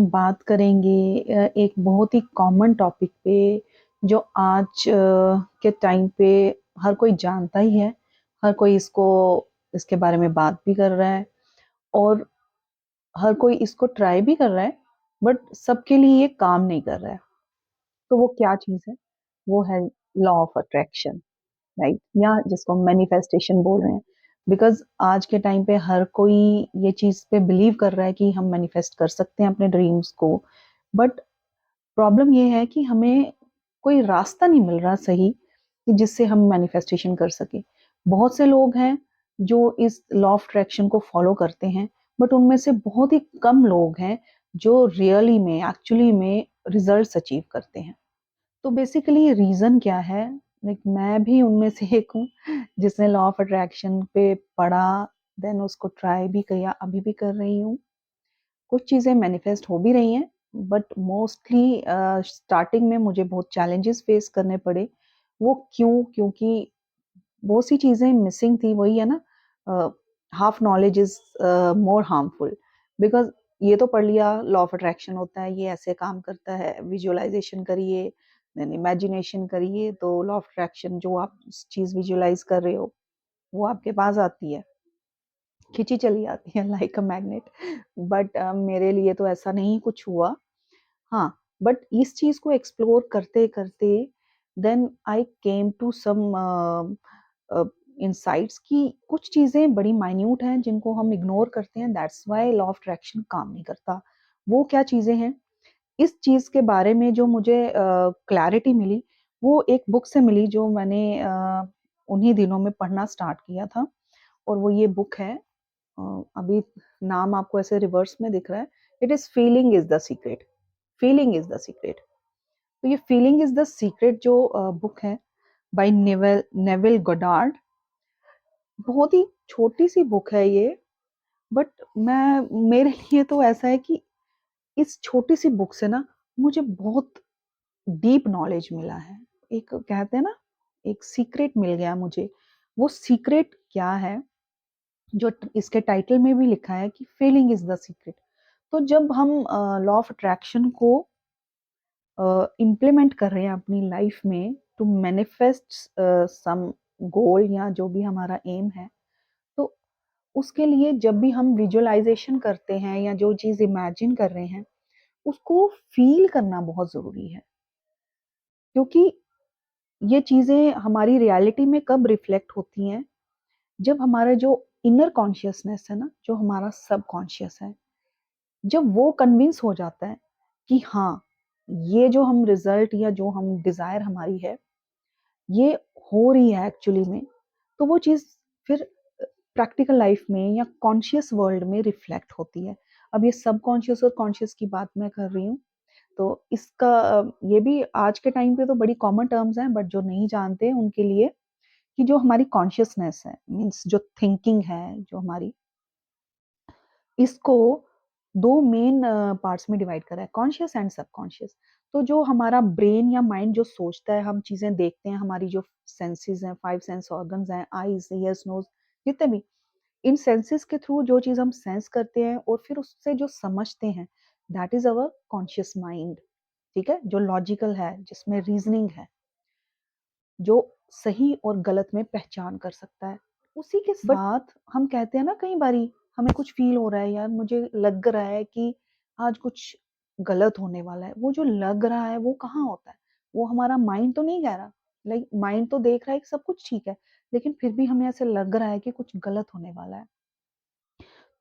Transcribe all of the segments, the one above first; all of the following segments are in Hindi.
बात करेंगे एक बहुत ही कॉमन टॉपिक पे जो आज के टाइम पे हर कोई जानता ही है। हर कोई इसके बारे में बात भी कर रहा है और हर कोई इसको ट्राई भी कर रहा है, बट सबके लिए ये काम नहीं कर रहा है। तो वो क्या चीज़ है? वो है लॉ ऑफ अट्रैक्शन, राइट? या जिसको मैनिफेस्टेशन बोल रहे हैं। बिकॉज़ आज के टाइम पे हर कोई ये चीज़ पे बिलीव कर रहा है कि हम मैनिफेस्ट कर सकते हैं अपने ड्रीम्स को। बट प्रॉब्लम ये है कि हमें कोई रास्ता नहीं मिल रहा सही कि जिससे हम मैनिफेस्टेशन कर सकें। बहुत से लोग हैं जो इस लॉ ऑफ अट्रैक्शन को फॉलो करते हैं, बट उनमें से बहुत ही कम लोग हैं जो रियली में, एक्चुअली में रिजल्ट्स अचीव करते हैं। तो बेसिकली रीज़न क्या है? लाइक मैं भी उनमें से एक हूँ जिसने लॉ ऑफ अट्रैक्शन पे पढ़ा, देन उसको ट्राई भी किया, अभी भी कर रही हूँ। कुछ चीज़ें मैनिफेस्ट हो भी रही हैं, बट मोस्टली स्टार्टिंग में मुझे बहुत चैलेंजेस फेस करने पड़े। वो क्यों? क्योंकि बहुत सी चीज़ें मिसिंग थी, वही है ना, half knowledge is more harmful. Because ये तो पढ़ लिया लॉ ऑफ अट्रैक्शन होता है, ये ऐसे काम करता है, विजुअलाइज़ेशन करिए, देन इमेजिनेशन करिए, तो लॉ ऑफ अट्रैक्शन जो आप चीज़ विजुअलाइज़ कर रहे हो, वो आपके पास आती है। खिंची चली आती है लाइक अ मैग्नेट। बट मेरे लिए तो ऐसा नहीं कुछ हुआ। हाँ, बट इस चीज़ को एक्सप्लोर करते-करते then I came to some insights कि कुछ चीज़ें बड़ी माइन्यूट हैं जिनको हम इग्नोर करते हैं, that's why law of attraction काम नहीं करता। वो क्या चीज़ें हैं? इस चीज़ के बारे में जो मुझे क्लैरिटी मिली, वो एक बुक से मिली जो मैंने उन्हीं दिनों में पढ़ना स्टार्ट किया था, और वो ये बुक है, अभी नाम आपको ऐसे रिवर्स में दिख रहा है, it is feeling is the secret. Feeling is the secret. तो ये फीलिंग इज़ द सीक्रेट जो बुक है बाय नेविल गोडार्ड। बहुत ही छोटी-सी बुक है ये, बट मेरे लिए तो ऐसा है कि इस छोटी-सी बुक से ना मुझे बहुत डीप नॉलेज मिला है। एक कहते हैं ना, एक सीक्रेट मिल गया मुझे। वो सीक्रेट क्या है? जो इसके टाइटल में भी लिखा है कि फीलिंग इज़ द सीक्रेट। तो जब हम लॉ ऑफ अट्रैक्शन को इम्प्लीमेंट कर रहे हैं अपनी लाइफ में टू मैनिफेस्ट सम गोल या जो भी हमारा एम है, तो उसके लिए जब भी हम विजुअलाइजेशन करते हैं या जो चीज़ इमेजिन कर रहे हैं, उसको फील करना बहुत ज़रूरी है। क्योंकि ये चीज़ें हमारी रियलिटी में कब रिफ्लेक्ट होती हैं, जब हमारा जो इनर कॉन्शियसनेस है ना, जो हमारा सबकॉन्शियस है, जब वो कन्विंस हो जाता है कि हाँ, ये जो हम रिज़ल्ट या जो हम डिज़ायर हमारी है, ये हो रही है एक्चुअली में, तो वो चीज़ फिर प्रैक्टिकल लाइफ में या कॉन्शियस वर्ल्ड में रिफ्लेक्ट होती है। अब ये सबकॉन्शियस और कॉन्शियस की बात मैं कर रही हूँ, तो इसका ये भी आज के टाइम पे तो बड़ी कॉमन टर्म्स हैं, बट जो नहीं जानते उनके लिए कि जो हमारी कॉन्शियसनेस है, मीन्स जो थिंकिंग है, जो हमारी, इसको 2 मेन पार्ट्स में डिवाइड करा है, कॉन्शियस एंड सबकॉन्शियस। तो जो हमारा ब्रेन या माइंड जो सोचता है, हम चीज़ें देखते हैं, हमारी जो सेंसेस हैं, 5 सेंस ऑर्गन्स हैं, आईज़, ईयर्स, नोज़, जितने भी, इन सेंसेस के थ्रू जो चीज़ हम सेंस करते हैं और फिर उससे जो समझते हैं, that is our conscious mind, ठीक है? जो लॉजिकल है, जिसमें रीज़निंग है, जो सही और गलत में पहचान कर सकता है। उसी के बट साथ हम कहते हैं ना, कई बारी हमें कुछ फ़ील हो रहा है, यार मुझे लग रहा है कि आज कुछ गलत होने वाला है। वो जो लग रहा है वो कहाँ होता है? वो हमारा माइंड तो नहीं कह रहा। लाइक माइंड तो देख रहा है कि सब कुछ ठीक है, लेकिन फिर भी हमें ऐसे लग रहा है कि कुछ गलत होने वाला है।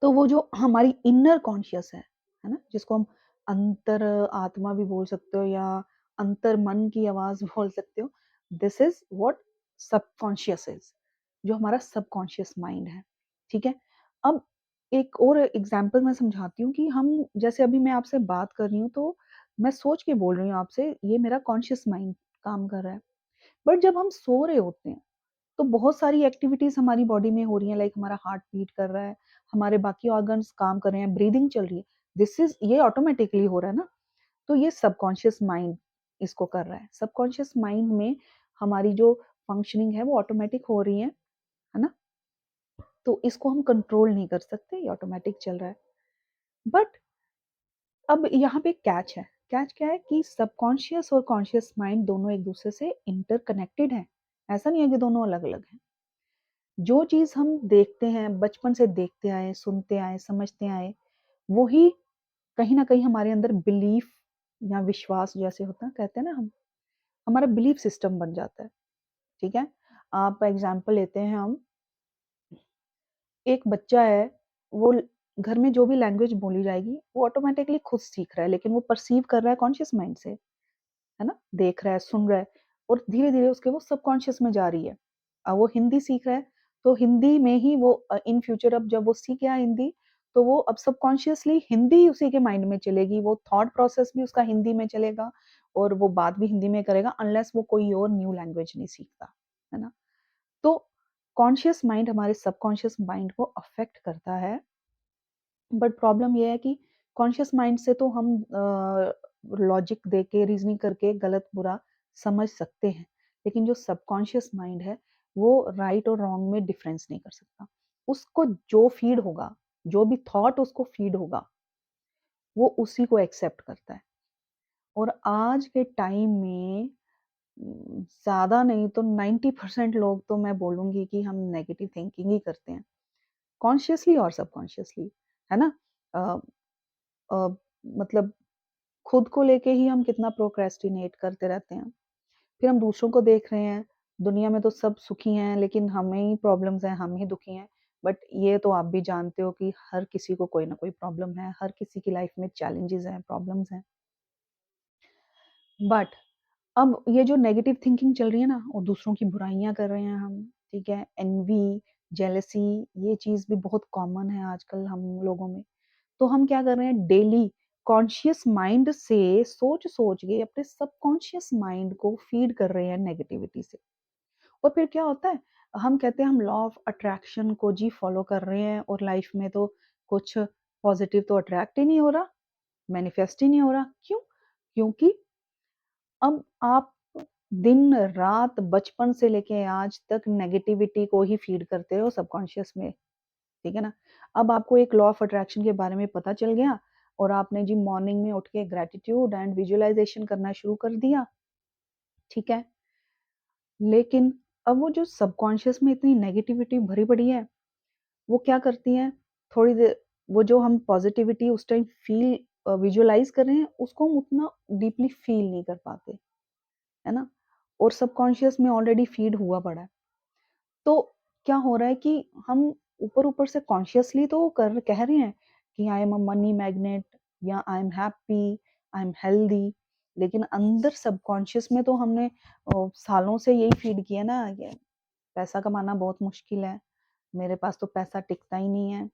तो वो जो हमारी इनर कॉन्शियस है ना? जिसको हम अंतर आत्मा भी बोल सकते हो या अंतर मन की आवाज़ बोल सकते हो। This is what subconscious is, जो हमारा सबकॉन्शियस माइंड है, ठीक है? अब एक और एग्ज़ाम्पल मैं समझाती हूँ कि हम, जैसे अभी मैं आपसे बात कर रही हूँ, तो मैं सोच के बोल रही हूँ आपसे, ये मेरा कॉन्शियस माइंड काम कर रहा है। बट जब हम सो रहे होते हैं, तो बहुत सारी एक्टिविटीज़ हमारी बॉडी में हो रही हैं, लाइक हमारा हार्ट बीट कर रहा है, हमारे बाकी ऑर्गन्स काम कर रहे हैं, ब्रीदिंग चल रही है। दिस इज़, ये ऑटोमैटिकली हो रहा है ना, तो ये सबकॉन्शियस माइंड इसको कर रहा है। सबकॉन्शियस माइंड में हमारी जो फंक्शनिंग है वो ऑटोमैटिक हो रही है ना? तो इसको हम कंट्रोल नहीं कर सकते, ये ऑटोमैटिक चल रहा है। बट अब यहाँ पे कैच है, कैच क्या है कि सबकॉन्शियस और कॉन्शियस माइंड दोनों एक दूसरे से इंटरकनेक्टेड हैं। ऐसा नहीं है कि दोनों अलग-अलग हैं। जो चीज़ हम देखते हैं, बचपन से देखते आए, सुनते आए, समझते आए, वही कहीं न कहीं हमारे अंदर बिलीफ या विश्वास जैसे होता है, कहते हैं ना हम, हमारा बिलीफ सिस्टम बन जाता है, ठीक है? आप एग्ज़ाम्पल लेते हैं हम, एक बच्चा है, वो ल घर में जो भी लैंग्वेज बोली जाएगी, वो ऑटोमैटिकली खुद सीख रहा है, लेकिन वो परसीव कर रहा है कॉन्शियस माइंड से, है ना? देख रहा है, सुन रहा है और धीरे-धीरे उसके वो सबकॉन्शियस में जा रही है। अब वो हिंदी सीख रहा है, तो हिंदी में ही वो इन फ्यूचर अब जब वो सीख गया हिंदी, तो वो अब सबकॉन्शियसली हिंदी ही उसी के माइंड में चलेगी, वो थॉट प्रोसेस भी उसका हिंदी में चलेगा और वो बात भी हिंदी में करेगा अनलेस वो कोई और न्यू लैंग्वेज नहीं सीखता, है ना? तो कॉन्शियस माइंड हमारे सबकॉन्शियस माइंड को अफ़ेक्ट करता है, बट प्रॉब्लम ये है कि कॉन्शियस माइंड से तो हम लॉजिक दे के, रीज़निंग करके गलत-बुरा समझ सकते हैं। लेकिन जो सबकॉन्शियस माइंड है, वो राइट और रॉन्ग में डिफ़रेंस नहीं कर सकता। उसको जो फ़ीड होगा, जो भी थॉट उसको फ़ीड होगा, वो उसी को एक्सेप्ट करता है। और आज के टाइम में ज़्यादा नहीं तो 90% लोग तो मैं बोलूँगी कि हम नेगेटिव थिंकिंग ही करते हैं, कॉन्शियसली और सबकॉन्शियसली, है ना? अ अ, मतलब खुद को लेके ही हम कितना प्रोक्रेस्टिनेट करते रहते हैं। फिर हम दूसरों को देख रहे हैं, दुनिया में तो सब सुखी हैं, लेकिन हमें ही प्रॉब्लम्स हैं, हम ही दुखी हैं। बट ये तो आप भी जानते हो कि हर किसी को कोई ना कोई प्रॉब्लम है, हर किसी की लाइफ में चैलेंजेस हैं, प्रॉब्लम्स हैं। बट अब ये जो नेगेटिव थिंकिंग चल रही है ना और दूसरों की बुराइयाँ कर रहे हैं हम, ठीक है? एनवी, जेलसी ये चीज़ भी बहुत कॉमन है आजकल हम लोगों में। तो हम क्या कर रहे हैं डेली कॉन्शियस माइंड से सोच-सोच के अपने सबकॉन्शियस माइंड को फीड कर रहे हैं नेगेटिविटी से। और फिर क्या होता है, हम कहते हैं हम लॉ ऑफ अट्रैक्शन को जी फॉलो कर रहे हैं और लाइफ में तो कुछ पॉजिटिव तो अट्रैक्ट ही नहीं हो रहा, मैनिफेस्ट ही नहीं हो रहा। क्यों? क्योंकि अब आप दिन-रात बचपन से लेके आज तक नेगेटिविटी को ही फीड करते हो सबकॉन्शियस में, ठीक है ना? अब आपको एक लॉ ऑफ अट्रैक्शन के बारे में पता चल गया और आपने जी मॉर्निंग में उठ के ग्रैटिट्यूड एंड विजुअलाइज़ेशन करना शुरू कर दिया, ठीक है? लेकिन अब वो जो सबकॉन्शियस में इतनी नेगेटिविटी भरी पड़ी है, वो क्या करती हैं, थोड़ी देर वो जो हम पॉज़िटिविटी उस टाइम विजुअलाइज़ कर रहे हैं, उसको हम उतना डीपली फ़ील नहीं कर पाते, है ना? और सबकॉन्शियस में ऑलरेडी फ़ीड हुआ पड़ा है। तो क्या हो रहा है कि हम ऊपर-ऊपर से कॉन्शियसली तो कर कह रहे हैं कि I am a money magnet या I am happy, I am healthy, लेकिन अंदर सबकॉन्शियस में तो हमने सालों से यही फीड किया ना, ये पैसा कमाना बहुत मुश्किल है, मेरे पास तो पैसा टिकता ही नहीं है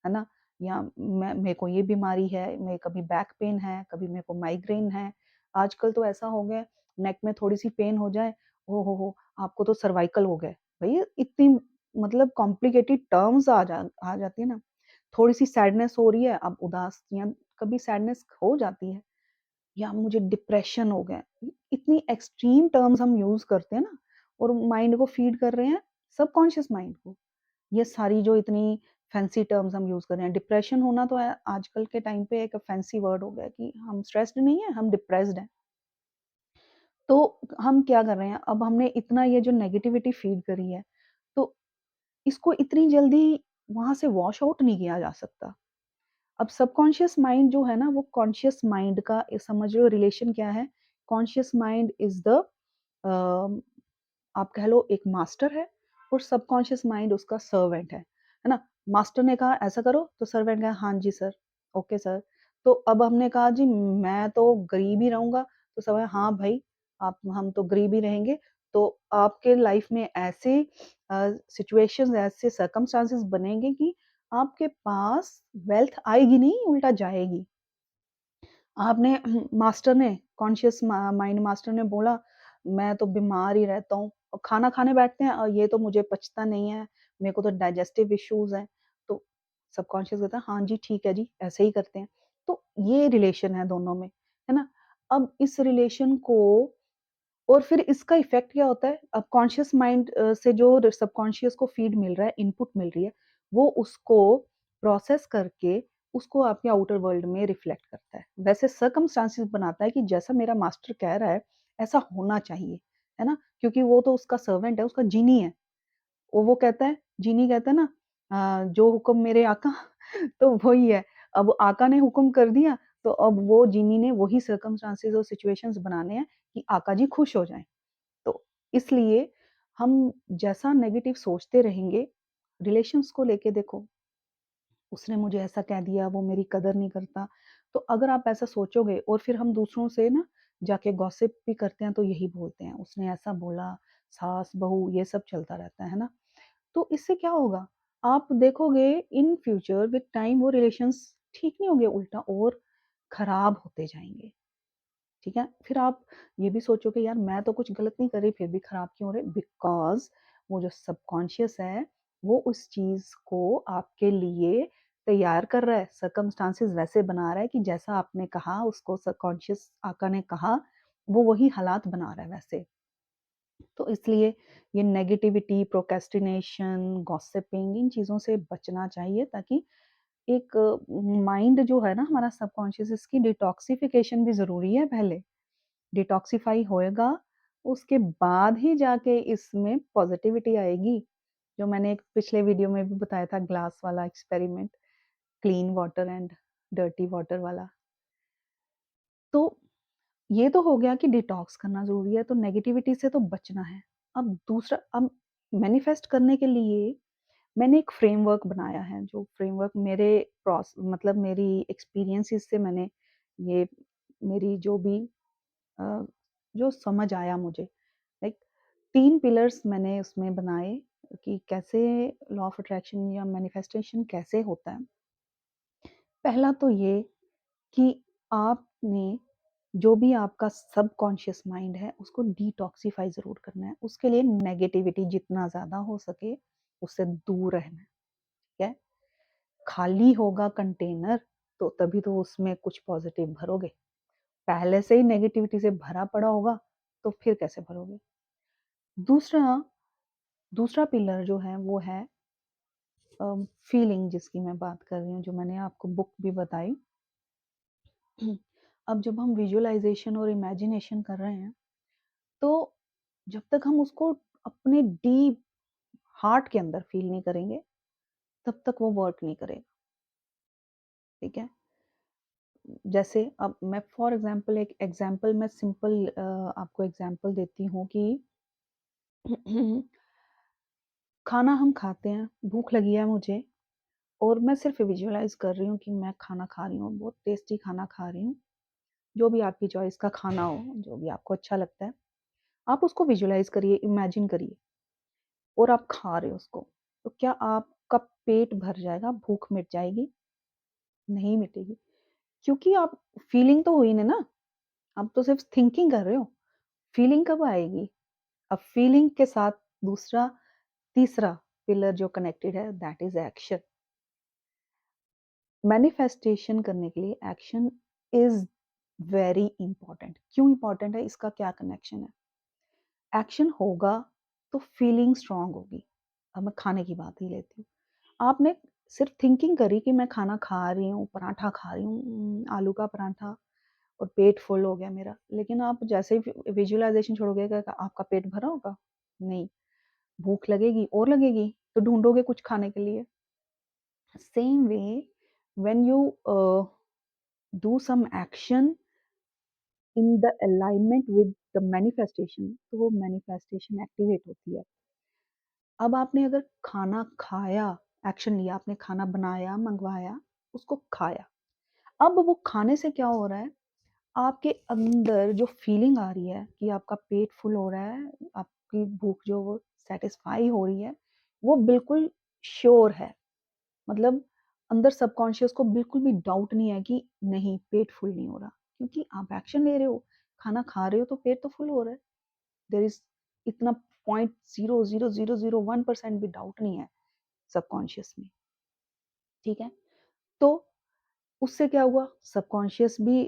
ना? या मैं मेरे को ये बीमारी है, मेरे कभी बैक पेन है, कभी मेरे को माइग्रेन है। आजकल तो ऐसा हो गया है, नेक में थोड़ी-सी पेन हो जाए, ओ हो! आपको तो सर्वाइकल हो गया है। भई इतनी मतलब कॉम्प्लिकेटेड टर्म्स आ जाती है ना। थोड़ी-सी सैडनेस हो रही है, अब उदास या कभी सैडनेस हो जाती है या मुझे डिप्रेशन हो गया है। इतनी एक्सट्रीम टर्म्स हम यूज़ करते हैं ना और माइंड को फीड कर रहे हैं सबकॉन्शियस माइंड को। ये सारी जो इतनी फैंसी टर्म्स हम यूज़ कर रहे हैं, डिप्रेशन होना तो आजकल के टाइम पे एक फैंसी वर्ड हो गया है कि हम स्ट्रेस्ड नहीं है, हम डिप्रेस्ड हैं। तो हम क्या कर रहे हैं, अब हमने इतना ये जो नेगेटिविटी फीड करी है, तो इसको इतनी जल्दी वहाँ से वॉश आउट नहीं किया जा सकता। अब सबकॉन्शियस माइंड जो है ना, वो कॉन्शियस माइंड का समझ लो रिलेशन क्या है, कॉन्शियस माइंड इज़ द अ आप कह लो एक मास्टर है और सबकॉन्शियस माइंड उसका सर्वेंट है ना? मास्टर ने कहा ऐसा करो तो सर्वेंट कहा हाँ जी सर, ओके सर। तो अब हमने कहा जी मैं तो गरीब ही रहूँगा, तो सब है हाँ भाई आप हम तो गरीब ही रहेंगे। तो आपके लाइफ में ऐसे सिचुएशंस ऐसे सर्कमस्टेंसेस बनेंगे कि आपके पास वेल्थ आएगी नहीं उल्टा जाएगी। आपने मास्टर ने कॉन्शियस माइंड मास्टर ने बोला मैं तो बीमार ही रहता हूँ और खाना खाने बैठते हैं और ये तो मुझे पचता नहीं है, मेरे को तो डाइजेस्टिव इश्यूज हैं। तो सबकॉन्शियस कहता है हाँ जी ठीक है जी ऐसे ही करते हैं। तो ये रिलेशन है दोनों में, है ना? अब इस रिलेशन को और फिर इसका इफ़ेक्ट क्या होता है? अब कॉन्शियस माइंड से जो सबकॉन्शियस को फ़ीड मिल रहा है, इनपुट मिल रही है, वो उसको प्रोसेस करके उसको आपके आउटर वर्ल्ड में रिफ्लेक्ट करता है। वैसे सर्कमस्टांसेस बनाता है कि जैसा मेरा मास्टर कह रहा है, ऐसा होना चाहिए, है ना? क्योंकि वो तो उसका सर्वेंट है, उसका जीनी है। वो कहता है जीनी कहता है ना जो हुक्म मेरे आका तो वही है। अब आका ने हुक्म कर दिया, तो अब वो जीनी ने वही सर्कमस्टांसेस और सिचुएशंस बनाने हैं कि आका जी खुश हो जाएँ। तो इसलिए हम जैसा नेगेटिव सोचते रहेंगे, रिलेशंस को लेके देखो, उसने मुझे ऐसा कह दिया, वो मेरी कदर नहीं करता। तो अगर आप ऐसा सोचोगे और फिर हम दूसरों से ना जाके गॉसिप भी करते हैं तो यही बोलते हैं, उसने ऐसा बोला, सास-बहू ये सब चलता रहता है ना? तो इससे क्या होगा? आप देखोगे इन फ्यूचर विद टाइम वो रिलेशंस ठीक नहीं होंगे, उल्टा और खराब होते जाएँगे। ठीक है? फिर आप ये भी सोचोगे यार मैं तो कुछ गलत नहीं कर रही फिर भी खराब क्यों हो रहे? बिकॉज़ वो जो सबकॉन्शियस है, वो उस चीज़ को आपके लिए तैयार कर रहा है, सर्कमस्टांसेस वैसे बना रहा है कि जैसा आपने कहा उसको सबकॉन्शियस आका ने कहा, वो वही हालात बना रहा है वैसे। तो इसलिए ये नेगेटिविटी, प्रोक्रेस्टिनेशन, गॉसिपिंग इन चीज़ों से बचना चाहिए ताकि एक माइंड जो है ना हमारा सबकॉन्शियस इसकी डिटॉक्सिफिकेशन भी ज़रूरी है पहले। डिटॉक्सिफाई होएगा, उसके बाद ही जाके इसमें पॉज़िटिविटी आएगी। जो मैंने एक पिछले वीडियो में भी बताया था ग्लास वाला experiment, clean water and dirty water वाला। तो ये तो हो गया कि डिटॉक्स करना ज़रूरी है, तो नेगेटिविटी से तो बचना है। अब मैनिफेस्ट करने के लिए मैंने एक फ्रेमवर्क बनाया है, जो फ्रेमवर्क मेरे मतलब मेरी एक्सपीरियंसेस से मैंने ये मेरी जो भी अ, जो समझ आया मुझे लाइक 3 पिलर्स मैंने उसमें बनाए कि कैसे लॉ ऑफ अट्रैक्शन या मैनिफेस्टेशन कैसे होता है। पहला तो ये कि आपने जो भी आपका सबकॉन्शियस माइंड है, उसको डिटॉक्सिफाई ज़रूर करना है। उसके लिए नेगेटिविटी जितना ज़्यादा हो सके, उससे दूर रहना है, ठीक है? खाली होगा कंटेनर, तो तभी तो उसमें कुछ पॉज़िटिव भरोगे। पहले से ही नेगेटिविटी से भरा पड़ा होगा, तो फिर कैसे भरोगे? दूसरा दूसरा पिलर जो है, वो है फीलिंग जिसकी मैं बात कर रही हूँ, जो मैंने आपको बुक भी बताई। अब जब हम विजुअलाइज़ेशन और इमेजिनेशन कर रहे हैं, तो जब तक हम उसको अपने डीप हार्ट के अंदर फ़ील नहीं करेंगे, तब तक वो वर्क नहीं करेगा, ठीक है? जैसे अब मैं फॉर एग्ज़ाम्पल एक एग्ज़ाम्पल मैं सिंपल आपको एग्ज़ाम्पल देती हूँ कि खाना हम खाते हैं, भूख लगी है मुझे और मैं सिर्फ़ विजुअलाइज़ कर रही हूँ कि मैं खाना खा रही हूँ, बहुत टेस्टी खाना खा रही हूँ। जो भी आपकी चॉइस का खाना हो, जो भी आपको अच्छा लगता है, आप उसको विजुअलाइज़ करिए, इमेजिन करिए और आप खा रहे हो उसको। तो क्या आपका पेट भर जाएगा, भूख मिट जाएगी? नहीं मिटेगी, क्योंकि आप फीलिंग तो हुई ना, आप तो सिर्फ़ थिंकिंग कर रहे हो। फीलिंग कब आएगी? अब फीलिंग के साथ दूसरा तीसरा पिलर जो कनेक्टेड है दैट इज़ एक्शन। मैनिफेस्टेशन करने के लिए एक्शन इज़ वेरी इम्पोर्टेंट। क्यों इम्पोर्टेंट है? इसका क्या कनेक्शन है? एक्शन होगा तो फीलिंग स्ट्रॉन्ग होगी। अब मैं खाने की बात ही लेती हूँ। आपने सिर्फ़ थिंकिंग करी कि मैं खाना खा रही हूँ, पराठा खा रही हूँ, आलू का पराठा और पेट फुल हो गया मेरा। लेकिन आप जैसे ही विजुअलाइज़ेशन छोड़ोगे क्या आपका पेट भरा होगा? नहीं, भूख लगेगी और लगेगी, तो ढूँढोगे कुछ खाने के लिए। Same way, when you do some action in the alignment with the manifestation, तो वो manifestation एक्टिवेट होती है। अब आपने अगर खाना खाया, एक्शन लिया, आपने खाना बनाया, मंगवाया, उसको खाया। अब वो खाने से क्या हो रहा है, आपके अंदर जो फीलिंग आ रही है कि आपका पेट फुल हो रहा है, आपकी भूख जो वो सैटिस्फाई हो रही है, वो बिल्कुल श्योर है। मतलब अंदर सबकॉन्शियस को बिल्कुल भी डाउट नहीं है कि नहीं पेट फुल नहीं हो रहा क्योंकि आप एक्शन ले रहे हो, खाना खा रहे हो तो पेट तो फुल हो रहा है। देयर इज इतना 0.00001% भी डाउट नहीं है सबकॉन्शियस में, ठीक है? तो उससे क्या हुआ सबकॉन्शियस भी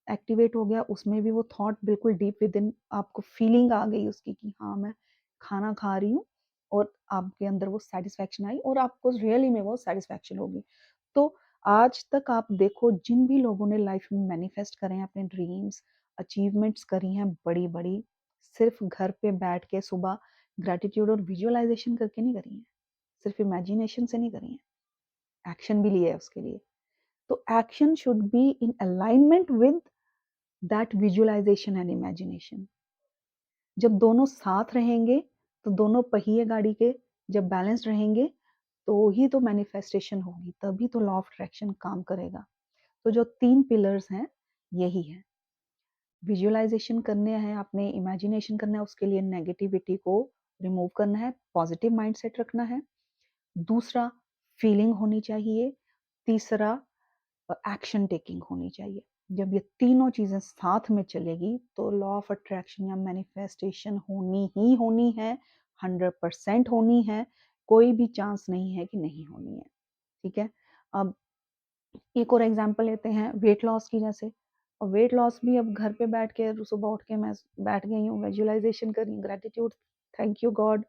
एक्टिवेट हो गया, उसमें भी वो थॉट बिल्कुल डीप विद इन आपको फीलिंग आ गई उसकी कि हाँ मैं खाना खा रही हूँ और आपके अंदर वो सैटिस्फैक्शन आई और आपको रियली में वो सैटिस्फैक्शन होगी। तो आज तक आप देखो जिन भी लोगों ने लाइफ में मैनिफेस्ट करे हैं अपने ड्रीम्स, अचीवमेंट्स करी हैं बड़ी-बड़ी, सिर्फ घर पे बैठ के सुबह ग्रैटिट्यूड और विजुअलाइजेशन करके नहीं करी हैं, सिर्फ इमेजिनेशन से नहीं करी हैं, एक्शन भी लिया है उसके लिए। तो action should be in alignment with that visualisation and imagination. जब दोनों साथ रहेंगे, तो दोनों पहिए गाड़ी के जब बैलेंस्ड रहेंगे, तो ही तो मैनिफेस्टेशन होगी, तभी तो लॉ ऑफ अट्रैक्शन काम करेगा। तो जो 3 पिलर्स हैं, यही है। विजुअलाइजेशन करने हैं, आपने इमेजिनेशन करना है, उसके लिए नेगेटिविटी को रिमूव करना है, पॉजिटिव माइंडसेट रखना है। दूसरा, फीलिंग होनी चाहिए। तीसरा, एक्शन टेकिंग होनी चाहिए। जब ये तीनों चीज़ें साथ में चलेगी, तो लॉ ऑफ अट्रैक्शन या मैनिफेस्टेशन होनी ही होनी है, 100% होनी है, कोई भी चांस नहीं है कि नहीं होनी है, ठीक है? अब एक और एग्जांपल लेते हैं वेट लॉस की जैसे। और वेट लॉस भी अब घर पे बैठ के सुबह उठ के मैं बैठ गई हूँ, विजुअलाइजेशन कर रही हूँ, gratitude, thank you God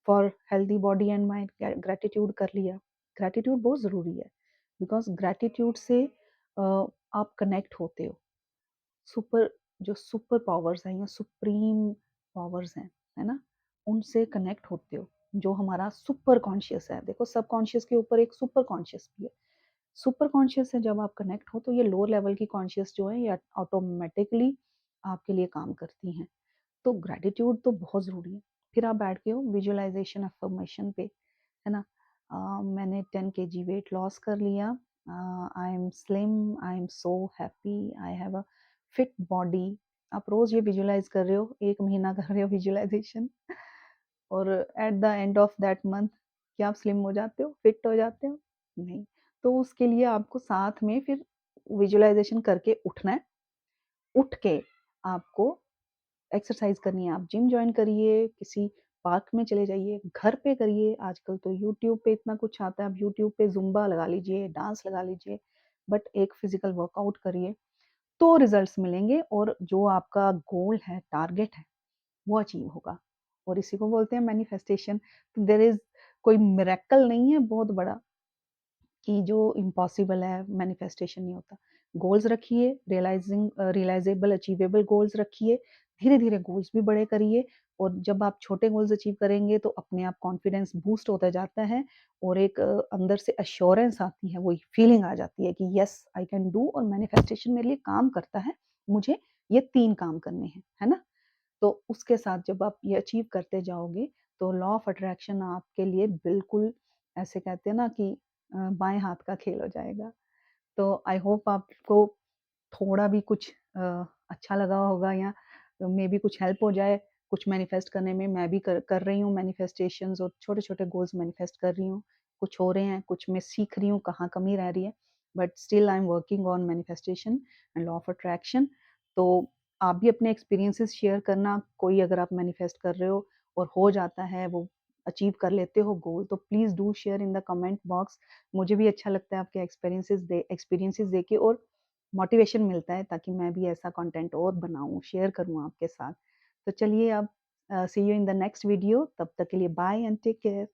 for healthy body and mind, gratitude कर लिया। ग्रैटिट्यूड बहुत ज़रूरी है, बिकॉज ग्रैटिट्यूड से आप कनेक्ट होते हो सुपर, जो सुपर पावर्स हैं या सुप्रीम पावर्स हैं, है ना, उनसे कनेक्ट होते हो। जो हमारा सुपर कॉन्शियस है, देखो सब कॉन्शियस के ऊपर एक सुपर कॉन्शियस भी है। सुपर कॉन्शियस से जब आप कनेक्ट हो, तो ये लोअर लेवल की कॉन्शियस जो है ये ऑटोमेटिकली आपके लिए काम करती हैं। तो ग्रैटिट्यूड तो बहुत ज़रूरी है। फिर आप बैठ के हो विजुअलाइजेशन अफर्मेशन पे, है ना? मैंने 10 केजी वेट लॉस कर लिया, I am slim, I am so happy, I have a fit body. आप रोज़ ये विजुअलाइज कर रहे हो, 1 महीना कर रहे हो विजुअलाइजेशन और at the end of that month क्या आप स्लिम हो जाते हो, फिट हो जाते हो? नहीं। तो उसके लिए आपको साथ में फिर विजुअलाइजेशन करके उठना है। उठ के आपको एक्सरसाइज करनी है, आप जिम जॉइन करिए, किसी पार्क में चले जाइए, घर पे करिए। आजकल तो यूट्यूब पे इतना कुछ आता है, आप यूट्यूब पे ज़ुम्बा लगा लीजिए, डांस लगा लीजिए, बट एक फिजिकल वर्कआउट करिए, तो रिजल्ट्स मिलेंगे और जो आपका गोल है, टारगेट है, वो अचीव होगा। और इसी को बोलते हैं मैनिफेस्टेशन। तो देयर इज़ कोई मिरेकल नहीं है बहुत बड़ा कि जो इम्पॉसिबल है, मैनिफेस्टेशन नहीं होता। गोल्स रखिए, रियलाइजेबल, अचीवेबल गोल्स रखिए, धीरे-धीरे गोल्स भी बड़े करिए और जब आप छोटे गोल्स अचीव करेंगे तो अपने आप कॉन्फिडेंस बूस्ट होता जाता है और एक अंदर से एश्योरेंस आती है, वो फीलिंग आ जाती है कि येस आई कैन डू, और मैनिफेस्टेशन मेरे लिए काम करता है, मुझे ये 3 काम करने हैं, है ना? तो उसके साथ जब आप ये अचीव करते जाओगे, तो लॉ ऑफ अट्रैक्शन आपके लिए बिल्कुल, ऐसे कहते हैं ना कि बाएँ हाथ का खेल हो जाएगा। तो आई होप आपको थोड़ा भी कुछ अच्छा लगा होगा या मे बी कुछ हेल्प हो जाए कुछ मैनिफेस्ट करने में। मैं भी कर रही हूँ मैनिफेस्टेशंस और छोटे-छोटे गोल्स मैनिफेस्ट कर रही हूँ। कुछ हो रहे हैं, कुछ मैं सीख रही हूँ, कहाँ कमी रह रही है, but still I am working on manifestation and law of attraction. तो आप भी अपने एक्सपीरियंसेस शेयर करना, कोई अगर आप मैनिफेस्ट कर रहे हो और हो जाता है, वो अचीव कर लेते हो गोल, तो please do share in the comment box. मुझे भी अच्छा लगता है आपके एक्सपीरियंसेस देके और मोटिवेशन मिलता है ताकि मैं भी ऐसा कंटेंट और बनाऊँ, शेयर करूँ आपके साथ। तो चलिए अब see you in the next video, तब तक के लिए बाय एंड टेक केयर।